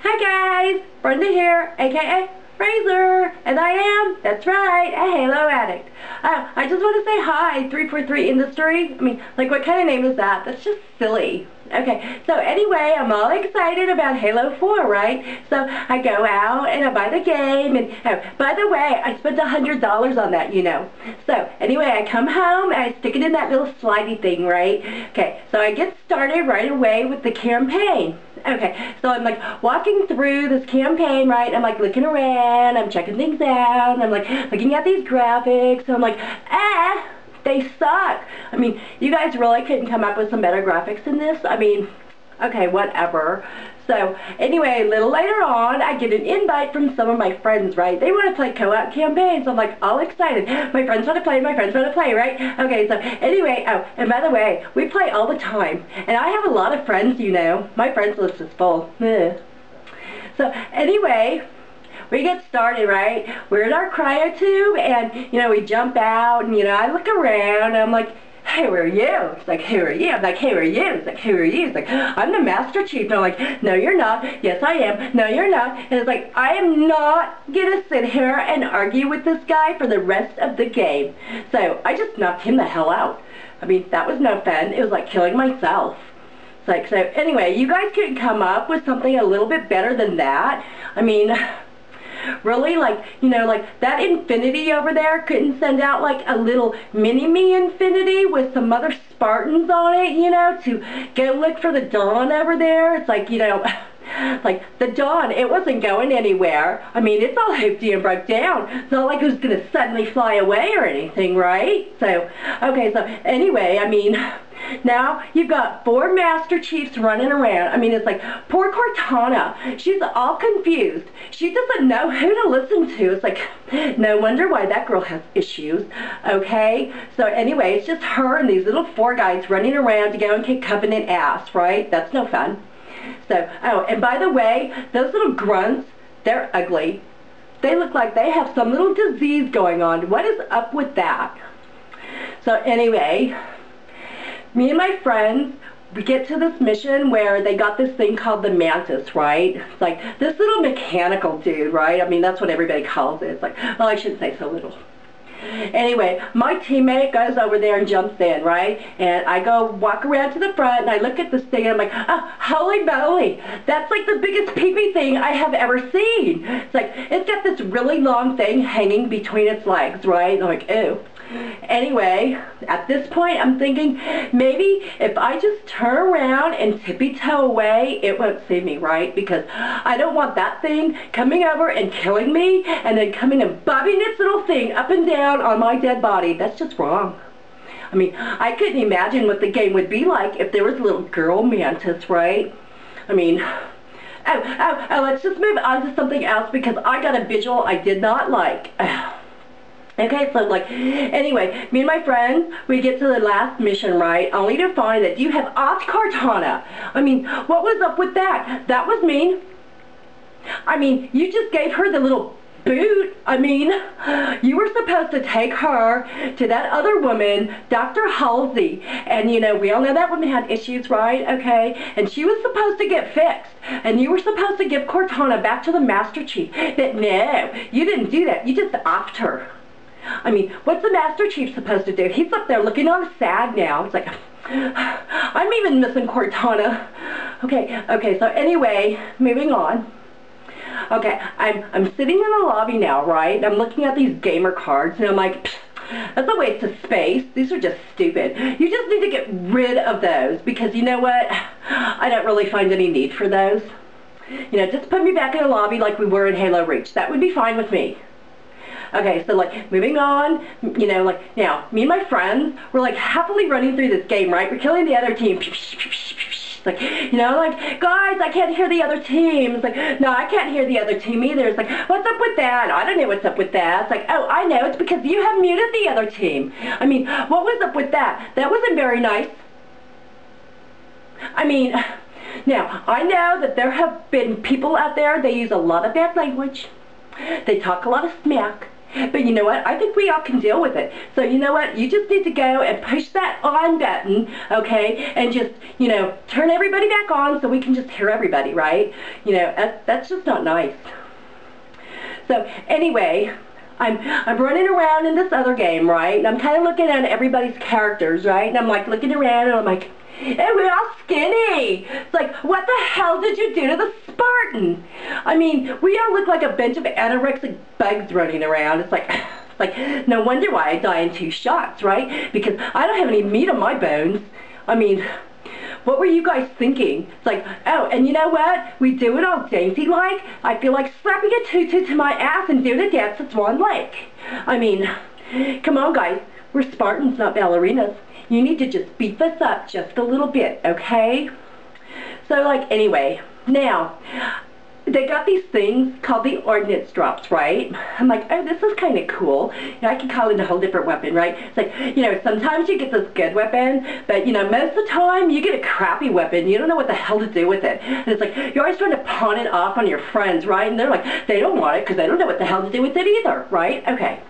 Hi guys, Brenda here, aka Fraser, and I am, that's right, a Halo addict. I just want to say hi, 343 Industry. I mean, like, what kind of name is that? That's just silly. Okay, so anyway, I'm all excited about Halo 4, right? So I go out and I buy the game, and oh, by the way, I spent $100 on that, you know. So anyway, I come home and I stick it in that little slidey thing, right? Okay, so I get started right away with the campaign. Okay, so I'm like walking through this campaign, right? I'm like looking around, I'm checking things out, and I'm like looking at these graphics, and I'm like, they suck. I mean, you guys really couldn't come up with some better graphics than this? I mean, okay, whatever. So anyway, a little later on, I get an invite from some of my friends, right? They want to play co-op campaigns. I'm like all excited. My friends want to play, right? Okay, so anyway, oh, and by the way, we play all the time. And I have a lot of friends, you know. My friends list is full. Ugh. So anyway, we get started, right? We're in our cryotube, and, you know, we jump out, and, you know, I look around, and I'm like, hey, who are you? It's like, who are you? I'm like, who are you? It's like, who are you? It's like, I'm the Master Chief. And I'm like, no, you're not. Yes, I am. No, you're not. And it's like, I am not going to sit here and argue with this guy for the rest of the game. So I just knocked him the hell out. I mean, that was no fun. It was like killing myself. It's like, so anyway, you guys couldn't come up with something a little bit better than that? I mean, really, like, you know, like that Infinity over there couldn't send out like a little mini-me Infinity with some other Spartans on it, you know, to go look for the Dawn over there. It's like, you know, like the Dawn, it wasn't going anywhere. I mean, it's all hoopty and broke down. It's not like it was going to suddenly fly away or anything, right? So, okay, so anyway, I mean, now you've got 4 Master Chiefs running around. I mean, it's like, poor Cortana, she's all confused. She doesn't know who to listen to. It's like, no wonder why that girl has issues, okay? So anyway, it's just her and these little 4 guys running around to go and kick Covenant ass, right? That's no fun. So, oh, and by the way, those little grunts, they're ugly. They look like they have some little disease going on. What is up with that? So anyway, me and my friends, we get to this mission where they got this thing called the Mantis, right? It's like this little mechanical dude, right? I mean, that's what everybody calls it. It's like, well, I shouldn't say so little. Anyway, my teammate goes over there and jumps in, right? And I go walk around to the front and I look at this thing and I'm like, oh, holy moly, that's like the biggest pee-pee thing I have ever seen. It's like, it's got this really long thing hanging between its legs, right? And I'm like, ew. Anyway, at this point, I'm thinking maybe if I just turn around and tippy-toe away, it won't see me, right? Because I don't want that thing coming over and killing me and then coming and bobbing its little thing up and down on my dead body. That's just wrong. I mean, I couldn't imagine what the game would be like if there was a little girl Mantis, right? I mean, oh, let's just move on to something else because I got a visual I did not like. Okay, so like, anyway, me and my friends, we get to the last mission, right, only to find that you have off Cortana. I mean, what was up with that? That was mean. I mean, you just gave her the little boot. I mean, you were supposed to take her to that other woman, Dr. Halsey, and you know, we all know that woman had issues, right? Okay, and she was supposed to get fixed, and you were supposed to give Cortana back to the Master Chief. But no, you didn't do that. You just offed her. I mean, what's the Master Chief supposed to do? He's up there looking all sad now. It's like, I'm even missing Cortana. Okay, so anyway, moving on. Okay, I'm sitting in the lobby now, right? I'm looking at these gamer cards, and I'm like, that's a waste of space. These are just stupid. You just need to get rid of those, because you know what? I don't really find any need for those. You know, just put me back in the lobby like we were in Halo Reach. That would be fine with me. Okay, so like, moving on, you know, like, now, me and my friends, we're like happily running through this game, right? We're killing the other team. It's like, you know, like, guys, I can't hear the other team. It's like, no, I can't hear the other team either. It's like, what's up with that? I don't know what's up with that. It's like, oh, I know, it's because you have muted the other team. I mean, what was up with that? That wasn't very nice. I mean, now, I know that there have been people out there, they use a lot of bad language. They talk a lot of smack. But you know what? I think we all can deal with it. So you know what? You just need to go and push that on button, okay? And just, you know, turn everybody back on so we can just hear everybody, right? You know, that's just not nice. So anyway, I'm running around in this other game, right? And I'm kind of looking at everybody's characters, right? And I'm like looking around and I'm like, hey, we're all skinny. It's like, what the hell did you do to the Spartan? I mean, we all look like a bunch of anorexic bugs running around. It's like, no wonder why I die in 2 shots, right? Because I don't have any meat on my bones. I mean, what were you guys thinking? It's like, oh, and you know what? We do it all dainty-like. I feel like slapping a tutu to my ass and doing a dance at Swan Lake. I mean, come on, guys. We're Spartans, not ballerinas. You need to just beef us up just a little bit, okay? So, like, anyway, now, they got these things called the ordnance drops, right? I'm like, oh, this is kind of cool. You know, I can call it a whole different weapon, right? It's like, you know, sometimes you get this good weapon, but, you know, most of the time you get a crappy weapon. You don't know what the hell to do with it. And it's like, you're always trying to pawn it off on your friends, right? And they're like, they don't want it because they don't know what the hell to do with it either, right? Okay.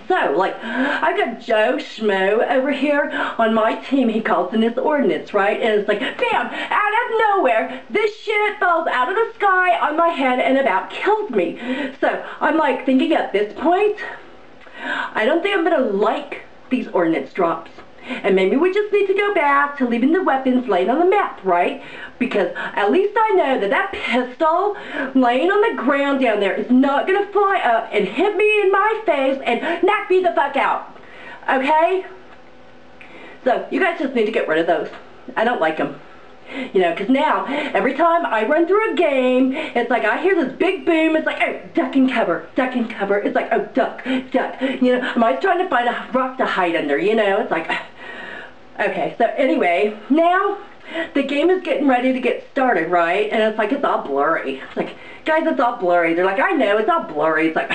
So, like, I've got Joe Schmo over here on my team. He calls in his ordnance, right? And it's like, bam, out of nowhere, this shit falls out of the sky on my head and about kills me. So, I'm like thinking at this point, I don't think I'm going to like these ordnance drops. And maybe we just need to go back to leaving the weapons laying on the map, right? Because at least I know that that pistol laying on the ground down there is not going to fly up and hit me in my face and knock me the fuck out. Okay? So, you guys just need to get rid of those. I don't like them. You know, because now, every time I run through a game, it's like I hear this big boom. It's like, oh, duck and cover, duck and cover. It's like, oh, duck, duck. You know, I'm always trying to find a rock to hide under, you know. It's like, okay, so anyway, now the game is getting ready to get started, right? And it's like, it's all blurry. It's like, guys, it's all blurry. They're like, I know, it's all blurry. It's like,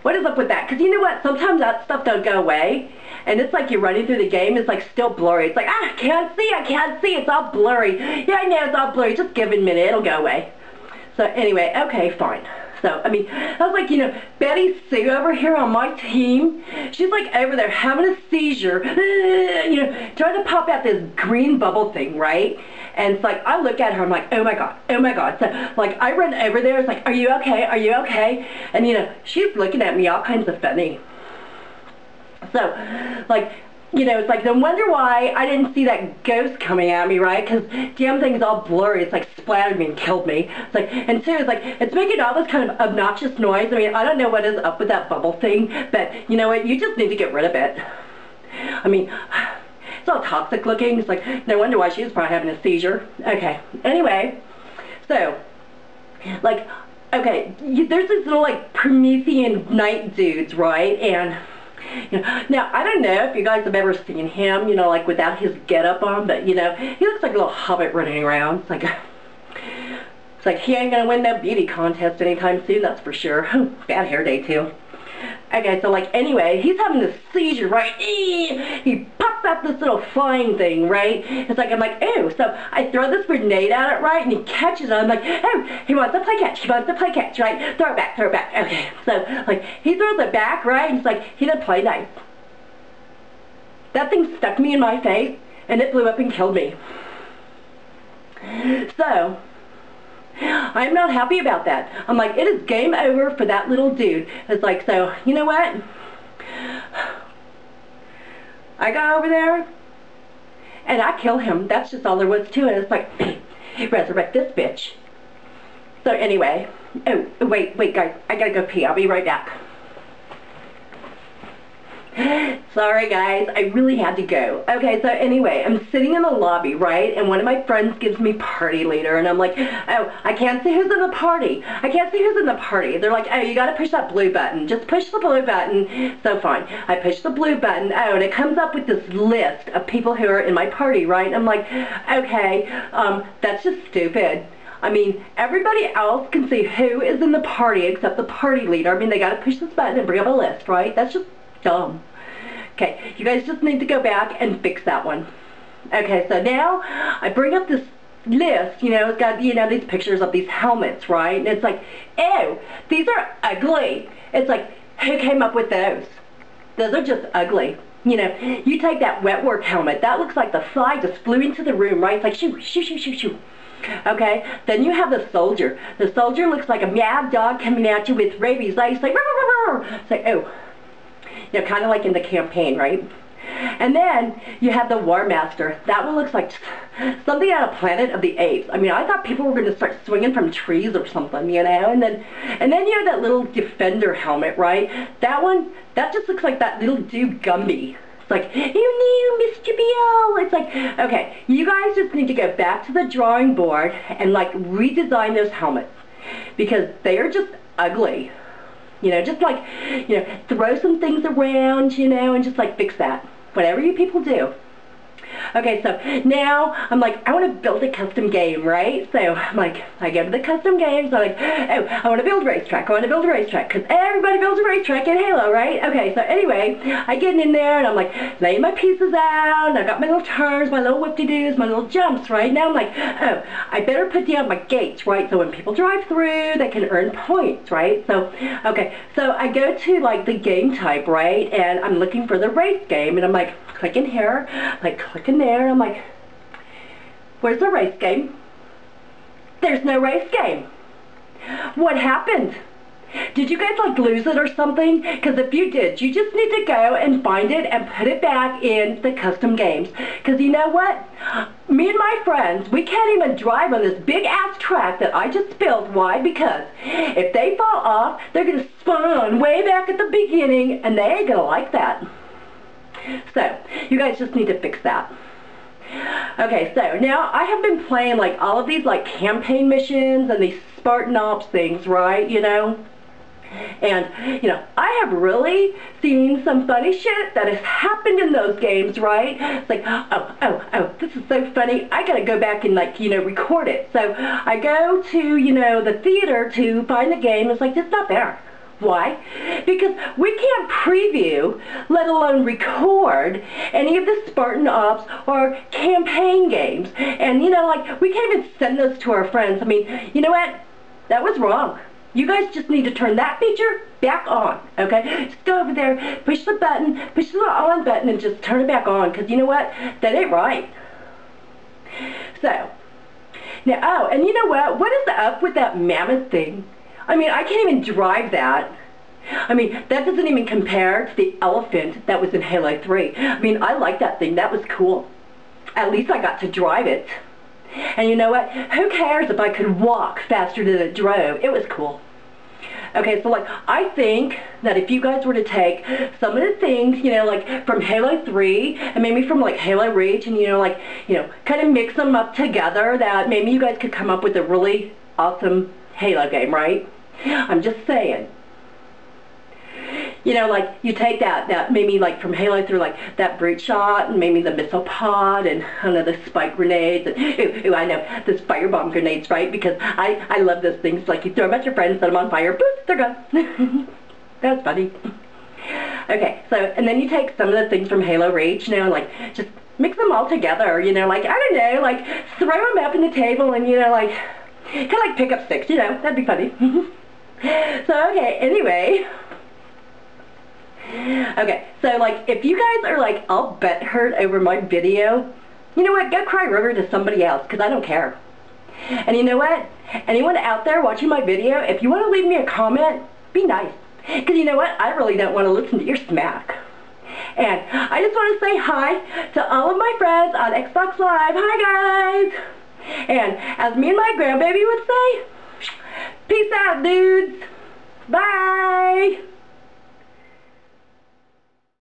what is up with that? Because you know what? Sometimes that stuff don't go away. And it's like you're running through the game, it's like still blurry. It's like, I can't see, it's all blurry. Yeah, I know, it's all blurry. Just give it a minute, it'll go away. So anyway, okay, fine. So, I mean, I was like, you know, Betty Sue over here on my team, she's like over there having a seizure, you know, trying to pop out this green bubble thing, right? And it's like, I look at her, I'm like, oh my God, oh my God. So, like, I run over there, it's like, are you okay, are you okay? And, you know, she's looking at me all kinds of funny. So, like, you know, it's like, no wonder why I didn't see that ghost coming at me, right? Because damn thing's all blurry. It's like splattered me and killed me. It's like, and two, it's like, it's making all this kind of obnoxious noise. I mean, I don't know what is up with that bubble thing, but you know what? You just need to get rid of it. I mean, it's all toxic looking. It's like, no wonder why she's probably having a seizure. Okay, anyway, so, like, okay, there's these little, like, Promethean night dudes, right? And you know, now, I don't know if you guys have ever seen him, you know, like without his getup on, but, you know, he looks like a little hobbit running around. It's like he ain't gonna win no beauty contest anytime soon, that's for sure. Bad hair day, too. Okay, so, like, anyway, he's having this seizure, right? He pops out this little flying thing, right? It's like, I'm like, oh, so I throw this grenade at it, right? And he catches it. I'm like, oh, he wants to play catch. He wants to play catch, right? Throw it back, throw it back. Okay, so, like, he throws it back, right? And it's like, he didn't play nice. That thing stuck me in my face, and it blew up and killed me. So, I'm not happy about that. I'm like, it is game over for that little dude. It's like, so, you know what? I got over there, and I kill him. That's just all there was to it. It's like, resurrect this bitch. So anyway, oh, wait, guys. I gotta go pee. I'll be right back. Sorry guys, I really had to go. Okay, so anyway, I'm sitting in the lobby, right? And one of my friends gives me party leader, and I'm like, oh, I can't see who's in the party. I can't see who's in the party. They're like, oh, you gotta push that blue button. Just push the blue button. So fine. I push the blue button. Oh, and it comes up with this list of people who are in my party, right? And I'm like, okay, that's just stupid. I mean, everybody else can see who is in the party except the party leader. I mean, they gotta push this button and bring up a list, right? That's just dumb. Okay, you guys just need to go back and fix that one. Okay, so now I bring up this list, you know, it's got, you know, these pictures of these helmets, right? And it's like, ew, these are ugly. It's like, who came up with those? Those are just ugly. You know, you take that wet work helmet, that looks like the fly just flew into the room, right? It's like shoo, shoo, shoo, shoo, shoo. Okay, then you have the soldier. The soldier looks like a mad dog coming at you with rabies. Like, rah, rah, rah. It's like, oh, you know, kind of like in the campaign, right? And then you have the War Master. That one looks like something out of Planet of the Apes. I mean, I thought people were going to start swinging from trees or something, you know. And then you have that little Defender helmet, right? That one, that just looks like that little dude Gumby. It's like, you knew, Mr. Bill. It's like, okay, you guys just need to go back to the drawing board and like redesign those helmets because they are just ugly. You know, just like, you know, throw some things around, you know, and just like fix that. Whatever you people do. Okay, so now I'm like, I want to build a custom game, right? So I'm like, I go to the custom games, I'm like, oh, I want to build a racetrack, because everybody builds a racetrack in Halo, right? Okay, so anyway, I get in there and I'm like, laying my pieces out, and I got my little turns, my little whip-de-doos, my little jumps, right? Now I'm like, oh, I better put down my gates, right? So when people drive through, they can earn points, right? So, okay, so I go to like the game type, right? And I'm looking for the race game, and I'm like, clicking here, like clicking there. I'm like, where's the race game? There's no race game. What happened? Did you guys like lose it or something? Because if you did, you just need to go and find it and put it back in the custom games. Because you know what? Me and my friends, we can't even drive on this big ass track that I just built. Why? Because if they fall off, they're going to spawn way back at the beginning, and they ain't going to like that. So, you guys just need to fix that. Okay, so now I have been playing like all of these like campaign missions and these Spartan Ops things, right, you know? And, you know, I have really seen some funny shit that has happened in those games, right? It's like, oh, this is so funny. I gotta go back and like, you know, record it. So I go to, you know, the theater to find the game. It's like, it's not there. Why? Because we can't preview, let alone record, any of the Spartan Ops or campaign games. And, you know, like, we can't even send those to our friends. I mean, you know what? That was wrong. You guys just need to turn that feature back on, okay? Just go over there, push the button, push the on button, and just turn it back on, because you know what? That ain't right. So, now, oh, and you know what? What is up with that mammoth thing? I mean, I can't even drive that. I mean, that doesn't even compare to the elephant that was in Halo 3. I mean, I like that thing. That was cool. At least I got to drive it. And you know what? Who cares if I could walk faster than it drove? It was cool. Okay, so like, I think that if you guys were to take some of the things, you know, like from Halo 3 and maybe from like Halo Reach and, you know, like, you know, kind of mix them up together, that maybe you guys could come up with a really awesome Halo game, right? I'm just saying. You know, like, you take that maybe like from Halo through like that brute shot and maybe the missile pod and I don't know, the spike grenades and ooh, I know, those firebomb grenades, right? Because I love those things. Like, you throw them at your friends, set them on fire, boop, they're gone. That was funny. Okay, so, and then you take some of the things from Halo Reach, you know, like, just mix them all together, you know, like, I don't know, like, throw them up on the table and, you know, like, kind of like pick up sticks, you know, that'd be funny. So, okay, anyway. Okay, so, like, if you guys are, like, all butthurt over my video, you know what, go cry river to somebody else, because I don't care. And you know what? Anyone out there watching my video, if you want to leave me a comment, be nice. Because you know what? I really don't want to listen to your smack. And I just want to say hi to all of my friends on Xbox Live. Hi, guys! And as me and my grandbaby would say, peace out, dudes. Bye.